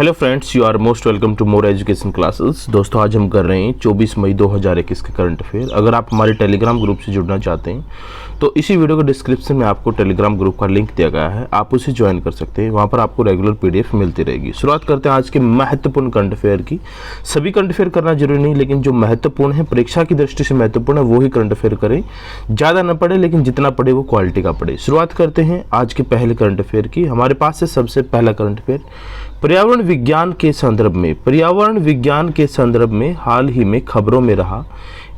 Hello friends, you are most welcome to more education classes. दोस्तों, आज हम कर रहे हैं 24 मई 2021 के करंट अफेयर। अगर आप हमारे टेलीग्राम ग्रुप से जुड़ना चाहते हैं तो इसी वीडियो के डिस्क्रिप्शन में आपको टेलीग्राम ग्रुप का लिंक दिया गया है, आप उसे ज्वाइन कर सकते हैं। वहाँ पर आपको रेगुलर पीडीएफ मिलती रहेगी। शुरुआत करते हैं आज के महत्वपूर्ण करंट अफेयर की। सभी करंट अफेयर करना जरूरी नहीं, लेकिन जो महत्वपूर्ण है, परीक्षा की दृष्टि से महत्वपूर्ण है, वही करंट अफेयर करें। ज़्यादा न पढ़े, लेकिन जितना पढ़े वो क्वालिटी का पढ़े। शुरुआत करते हैं आज के पहले करंट अफेयर की। हमारे पास है सबसे पहला करंट अफेयर। पर्यावरण विज्ञान के संदर्भ में हाल ही में खबरों में रहा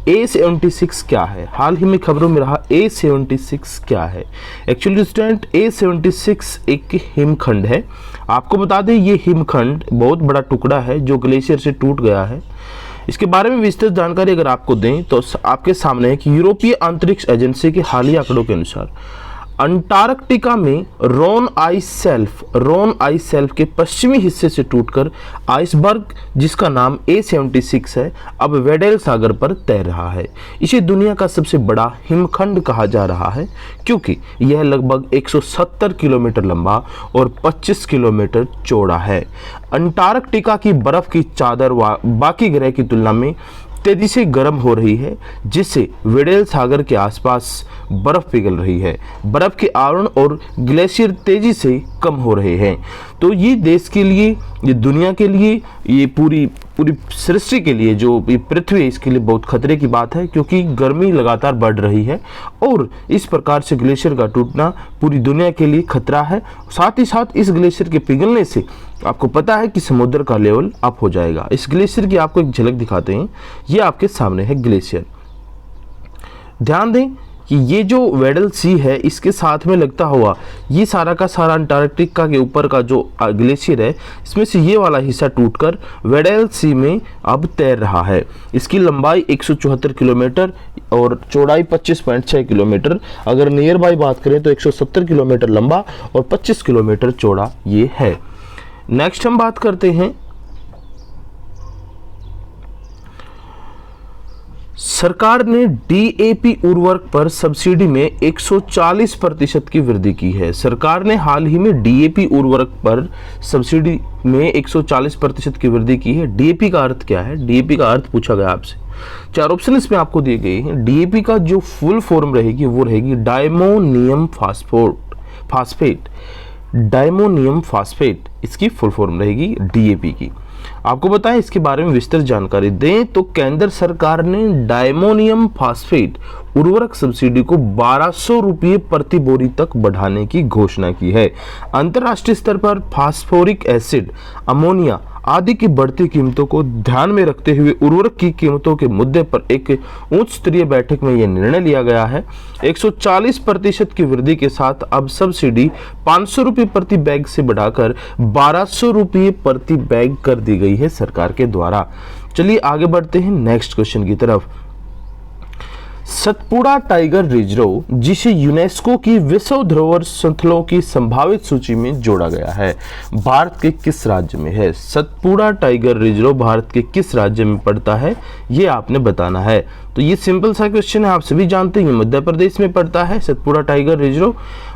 A76 क्या है? हाल ही में खबरों में रहा A76 क्या है? एक्चुअली स्टूडेंट, A76 एक हिमखंड है। आपको बता दें, ये हिमखंड बहुत बड़ा टुकड़ा है जो ग्लेशियर से टूट गया है। इसके बारे में विस्तृत जानकारी अगर आपको दें तो आपके सामने है कि यूरोपीय अंतरिक्ष एजेंसी के हालिया आंकड़ों के अनुसार अंटार्कटिका में रोन आइस शेल्फ के पश्चिमी हिस्से से टूटकर आइसबर्ग, जिसका नाम A76 है, अब वेडेल सागर पर तैर रहा है। इसे दुनिया का सबसे बड़ा हिमखंड कहा जा रहा है क्योंकि यह लगभग 170 किलोमीटर लंबा और 25 किलोमीटर चौड़ा है। अंटार्कटिका की बर्फ की चादर बाकी ग्रह की तुलना में तेजी से गर्म हो रही है, जिससे वेडेल सागर के आसपास बर्फ पिघल रही है। बर्फ के आवरण और ग्लेशियर तेजी से कम हो रहे हैं। तो ये देश के लिए, ये दुनिया के लिए, ये पूरी सृष्टि के लिए, जो ये पृथ्वी है, इसके लिए बहुत खतरे की बात है क्योंकि गर्मी लगातार बढ़ रही है और इस प्रकार से ग्लेशियर का टूटना पूरी दुनिया के लिए खतरा है। साथ ही साथ इस ग्लेशियर के पिघलने से आपको पता है कि समुद्र का लेवल अप हो जाएगा। इस ग्लेशियर की आपको एक झलक दिखाते हैं। ये आपके सामने है ग्लेशियर। ध्यान दें कि ये जो वेडल सी है, इसके साथ में लगता हुआ ये सारा का सारा अंटार्कटिका के ऊपर का जो ग्लेशियर है, इसमें से ये वाला हिस्सा टूटकर वेडल सी में अब तैर रहा है। इसकी लंबाई 174 किलोमीटर और चौड़ाई 25.6 किलोमीटर। अगर नियर बाय बात करें तो 170 किलोमीटर लंबा और 25 किलोमीटर चौड़ा ये है। नेक्स्ट हम बात करते हैं, सरकार ने डीएपी उर्वरक पर सब्सिडी में 140% की वृद्धि की है। सरकार ने हाल ही में डीएपी उर्वरक पर सब्सिडी में 140% की वृद्धि की है। डीएपी का अर्थ क्या है? डीएपी का अर्थ पूछा गया आपसे। 4 ऑप्शन इसमें आपको दिए गए हैं। डीएपी का जो फुल फॉर्म रहेगी वो रहेगी डायमोनियम फास्फेट। डायमोनियम फास्फेट इसकी फुल फॉर्म रहेगी डीएपी की। आपको बताएं, इसके बारे में विस्तृत जानकारी दें तो केंद्र सरकार ने डायमोनियम फास्फेट उर्वरक सब्सिडी को 1200 रुपये प्रति बोरी तक बढ़ाने की घोषणा की है। अंतर्राष्ट्रीय स्तर पर फास्फोरिक एसिड, अमोनिया आदि की बढ़ती कीमतों को ध्यान में रखते हुए उर्वरक की कीमतों के मुद्दे पर एक उच्च स्तरीय बैठक में यह निर्णय लिया गया है। 140% की वृद्धि के साथ अब सब्सिडी 500 रुपये प्रति बैग से बढ़ाकर 1200 रुपये प्रति बैग कर दी गई है सरकार के द्वारा। चलिए आगे बढ़ते हैं नेक्स्ट क्वेश्चन की तरफ। सतपुड़ा टाइगर रिजर्व, जिसे यूनेस्को की विश्व धरोहर स्थलों की संभावित सूची में जोड़ा गया है, भारत के किस राज्य में है? सतपुड़ा टाइगर रिजर्व भारत के किस राज्य में पड़ता है, ये आपने बताना है। तो ये सिंपल सा क्वेश्चन है, आप सभी जानते हैं, मध्य प्रदेश में पड़ता है सतपुड़ा टाइगर रिजर्व।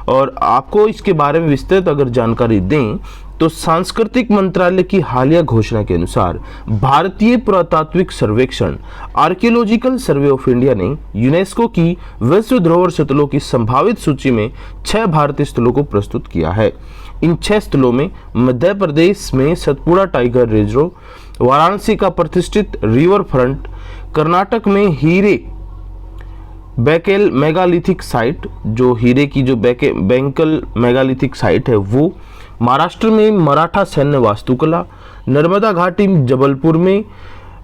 और आपको इसके बारे में विस्तृत अगर जानकारी दें तो सांस्कृतिक मंत्रालय की हालिया घोषणा के अनुसार भारतीय पुरातात्विक सर्वेक्षण आर्कियोलॉजिकल सर्वे ऑफ इंडिया ने यूनेस्को की विश्व धरोहर स्थलों की संभावित सूची में 6 भारतीय स्थलों को प्रस्तुत किया है। इन 6 स्थलों में मध्य प्रदेश में सतपुड़ा टाइगर रिजर्व, वाराणसी का प्रतिष्ठित रिवर फ्रंट, कर्नाटक में हीरे बेकेल मेगालिथिक साइट, जो हीरे की जो बेंकल मेगालिथिक साइट है वो, महाराष्ट्र में मराठा सैन्य वास्तुकला, नर्मदा घाटी जबलपुर में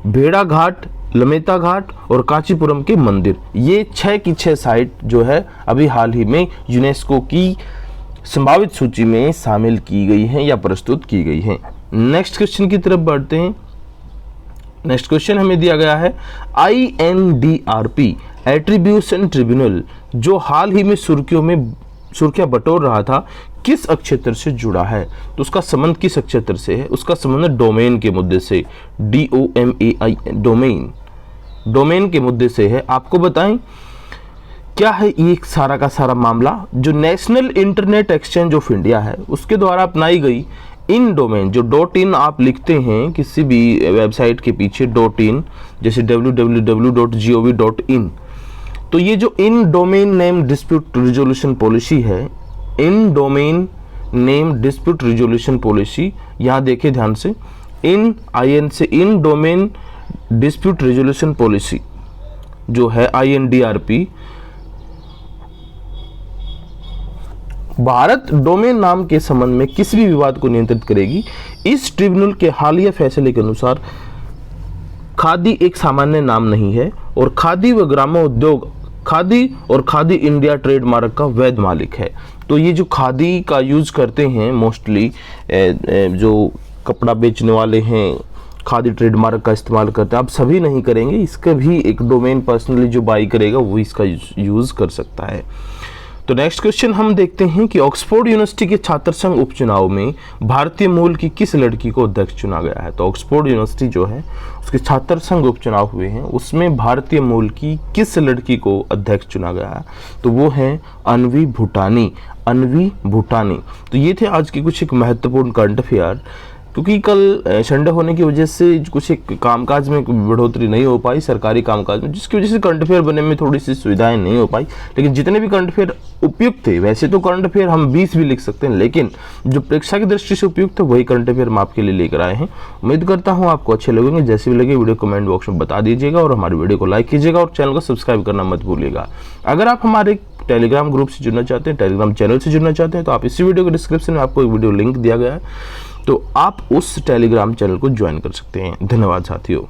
भेड़ा घाट, लमेता घाट और कांचीपुरम के मंदिर, ये 6 की 6 साइट जो है अभी हाल ही में यूनेस्को की संभावित सूची में शामिल की गई हैं या प्रस्तुत की गई हैं। नेक्स्ट क्वेश्चन की तरफ बढ़ते हैं। नेक्स्ट क्वेश्चन हमें दिया गया है, INDRP एट्रीब्यूशन ट्रिब्यूनल, जो हाल ही में सुर्खियां बटोर रहा था, किस अक्षेत्र से जुड़ा है? तो उसका संबंध किस अक्षेत्र से है? उसका संबंध डोमेन के मुद्दे से, DOMAIN, डोमेन के मुद्दे से है। आपको बताएं क्या है ये सारा का सारा मामला? जो national internet exchange of India है उसके द्वारा अपनाई गई इन डोमेन, जो डॉट इन आप लिखते हैं किसी भी वेबसाइट के पीछे डॉट इन, जैसे www.gov.in, तो ये जो IN domain name dispute resolution policy है, IN domain name dispute resolution policy, यहाँ देखिए ध्यान से, इन से IN domain dispute resolution policy जो है INDRP, भारत डोमेन नाम के संबंध में किसी भी विवाद को नियंत्रित करेगी। इस ट्रिब्यूनल के हालिया फैसले के अनुसार खादी एक सामान्य नाम नहीं है और खादी व ग्रामोद्योग खादी और खादी इंडिया ट्रेडमार्क का वैध मालिक है। तो ये जो खादी का यूज करते हैं मोस्टली जो कपड़ा बेचने वाले हैं, खादी ट्रेडमार्क का इस्तेमाल करते हैं, आप सभी नहीं करेंगे, इसका भी एक डोमेन पर्सनली जो बाई करेगा वो इसका यूज कर सकता है। तो नेक्स्ट क्वेश्चन हम देखते हैं कि ऑक्सफोर्ड यूनिवर्सिटी के छात्र संघ उपचुनाव में भारतीय मूल की किस लड़की को अध्यक्ष चुना गया है। तो ऑक्सफोर्ड यूनिवर्सिटी जो है उसके छात्र संघ उपचुनाव हुए हैं, उसमें भारतीय मूल की किस लड़की को अध्यक्ष चुना गया है, तो वो है अन्वी भूटानी, अन्वी भूटानी। तो ये थे आज के कुछ एक महत्वपूर्ण करंट अफेयर, क्योंकि कल संडे होने की वजह से कुछ एक कामकाज में बढ़ोतरी नहीं हो पाई, सरकारी कामकाज में, जिसकी वजह से करंट अफेयर बनने में थोड़ी सी सुविधाएं नहीं हो पाई। लेकिन जितने भी करंट अफेयर उपयुक्त थे, वैसे तो करंट अफेयर हम 20 भी लिख सकते हैं, लेकिन जो परीक्षा की दृष्टि से उपयुक्त है वही करंट अफेयर हम आपके लिए लेकर आए हैं। उम्मीद करता हूँ आपको अच्छे लगेंगे। जैसे भी लगे वीडियो कमेंट बॉक्स में बता दीजिएगा और हमारी वीडियो को लाइक कीजिएगा और चैनल को सब्सक्राइब करना मत भूलिएगा। अगर आप हमारे टेलीग्राम ग्रुप से जुड़ना चाहते हैं, टेलीग्राम चैनल से जुड़ना चाहते हैं, तो आप इसी वीडियो के डिस्क्रिप्शन में आपको एक वीडियो लिंक दिया गया है, तो आप उस टेलीग्राम चैनल को ज्वाइन कर सकते हैं। धन्यवाद साथियों।